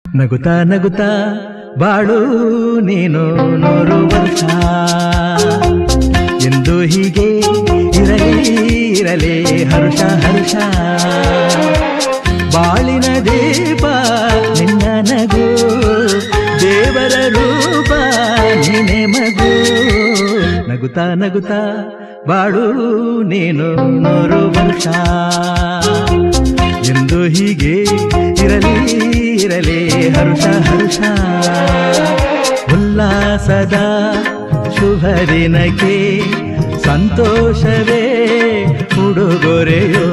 ನಗುತ್ತಾ ನಗುತ್ತಾ ಬಾಳು ನೀನು 100 ವರ್ಷ ಎಂದು ಹೀಗೆ ಇರಲಿ ಇರಲಿ ಹರ್ಷ ಹರ್ಷ. ಬಾಳಿನ ದೀಪ ನಿನ್ನ ನಗು, ದೇವರ ರೂಪ ನೀನೆ ಮಗು. ನಗುತ್ತಾ ನಗುತ್ತಾ ಬಾಳು ನೀನು 100 ವರ್ಷ ಎಂದು ಹೀಗೆ ಇರಲಿ ಇರಲಿ ಹರ್ಷ ಹರ್ಷ. ಉಲ್ಲಾಸದ ಶುಭ ದಿನಕ್ಕೆ ಸಂತೋಷವೇ ಉಡುಗೊರೆಯೋ.